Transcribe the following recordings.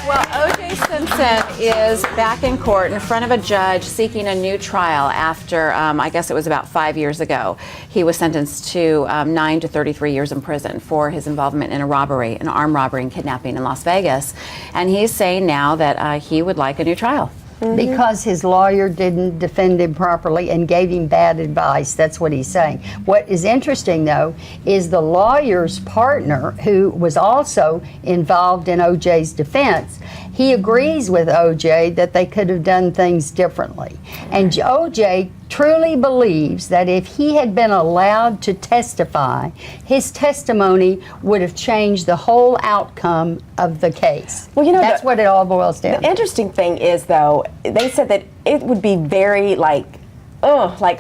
Well, O.J. Simpson is back in court in front of a judge seeking a new trial after, I guess it was about 5 years ago. He was sentenced to 9 to 33 years in prison for his involvement in a robbery, an armed robbery and kidnapping in Las Vegas. And he's saying now that he would like a new trial. Because his lawyer didn't defend him properly and gave him bad advice. That's what he's saying. What is interesting, though, is the lawyer's partner, who was also involved in O.J.'s defense, he agrees with O.J. that they could have done things differently. And O.J. truly believes that if he had been allowed to testify, his testimony would have changed the whole outcome of the case. Well, you know, that's what it all boils down to. The interesting thing is, though, they said that it would be very, like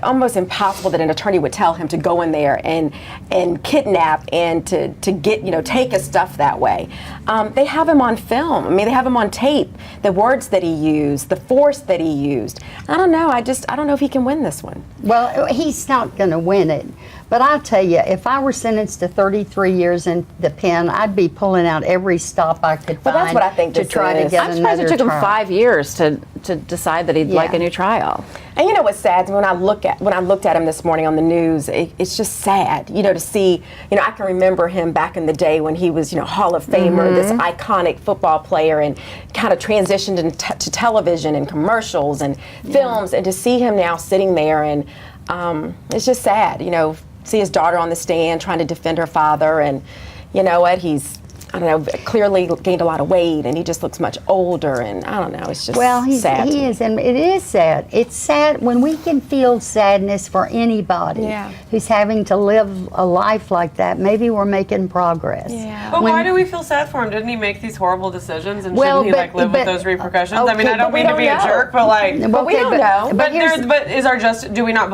almost impossible that an attorney would tell him to go in there and kidnap and to get, take his stuff that way. They have him on film. I mean, they have him on tape. The words that he used, the force that he used. I don't know. I don't know if he can win this one. Well, he's not going to win it. But I'll tell you, if I were sentenced to 33 years in the pen, I'd be pulling out every stop I could find. Well, that's what I think to try to get I'm surprised another it took him trial. 5 years to decide that he'd like a new trial. And you know what's sad? When I looked at him this morning on the news, it's just sad, to see. I can remember him back in the day when he was, Hall of Famer, this iconic football player, and kind of transitioned to television and commercials and films, and to see him now sitting there, and it's just sad, see his daughter on the stand trying to defend her father, and you know what, he's, I don't know, clearly gained a lot of weight, and he just looks much older, and I don't know, it's just sad. He is, and it is sad. It's sad when we can feel sadness for anybody who's having to live a life like that. Maybe we're making progress. Yeah. But why do we feel sad for him? Didn't he make these horrible decisions, and shouldn't he live with those repercussions? Okay, I mean, I don't mean to be a jerk, but we don't know. But is our justice? Do we not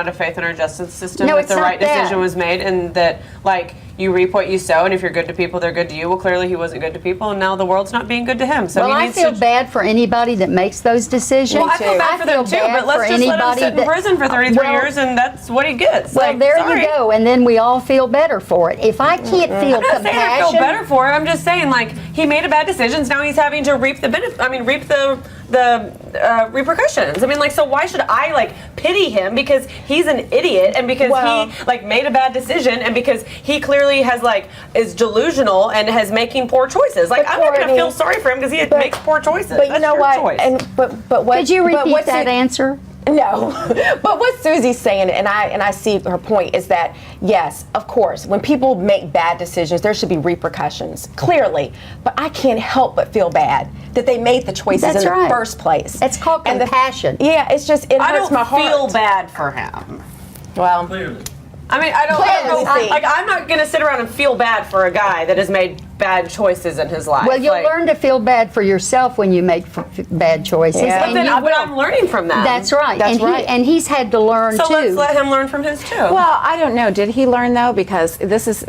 have faith in our justice system No, that it's the not right that. decision was made, and that you reap what you sow, and if you're good to people, they're good to you. Well, clearly he wasn't good to people, and now the world's not being good to him. So well, he I needs feel to bad for anybody that makes those decisions. Well, I feel bad for them too, but let's just let him sit in prison for 33 years, and that's what he gets. Well, there you go, and then we all feel better for it. If I can't feel I'm not saying I feel compassion, better for it. I'm just saying, he made a bad decisions. Now he's having to reap the benefit. I mean, reap the repercussions. I mean, so why should I pity him because he's an idiot, and because he made a bad decision, and because he clearly has is delusional and has making poor choices. I'm not going to feel sorry for him because he makes poor choices. But That's you know your what? choice. But what? could you repeat that answer? No, but what Susie's saying, and I see her point, is that yes, of course, when people make bad decisions, there should be repercussions, clearly. But I can't help but feel bad that they made the choices in the first place. It's called compassion. It's just it hurts my heart. I don't feel bad for him. Well, Clearly. I mean, I don't know. I'm not going to sit around and feel bad for a guy that has made bad choices in his life. Well, you'll learn to feel bad for yourself when you make bad choices. Yeah. But I'm learning from that. That's right. And he's had to learn so too. let's let him learn from his too. Well, I don't know. Did he learn, though? Because this is,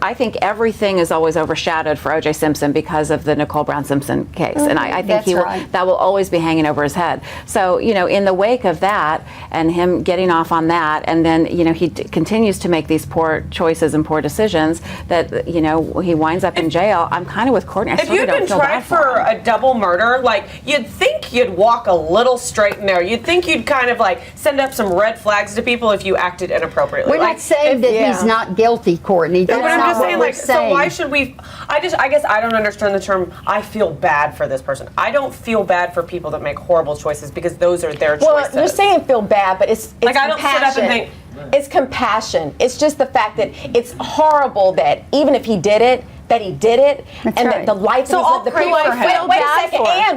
I think everything is always overshadowed for O.J. Simpson because of the Nicole Brown Simpson case. And I think that will always be hanging over his head. So, in the wake of that and him getting off on that, and then, he continues to make these poor choices and poor decisions that, he winds up in jail. I'm kind of with Courtney. If you'd been tried for a double murder, you'd think you'd walk a little straight in there. You'd think you'd kind of send up some red flags to people if you acted inappropriately. We're not saying that he's not guilty, Courtney. That's but I'm not just what saying, we're saying. so why should we? I guess I don't understand the term. I feel bad for this person. I don't feel bad for people that make horrible choices because those are their choices. Well, you're saying feel bad, but it's I don't sit up and think. It's compassion. It's just the fact that it's horrible that even if he did it, that he did it, That's and right. the life So that I'll he's pray lived, for him.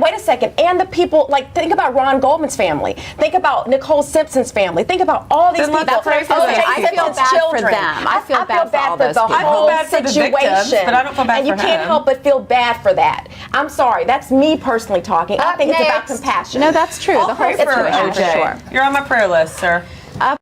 wait a second, and the people, think about Ron Goldman's family, think about Nicole Simpson's family, think about all these people. let's pray for them. I feel bad for them. I feel bad for all those the people. I feel whole bad for the situation, victims, but I don't feel bad and you for can't him. help but feel bad for that. I'm sorry, that's me personally talking. I think it's about next. compassion. No, that's true. I'll The whole pray for situation, OJ. for sure. You're on my prayer list, sir.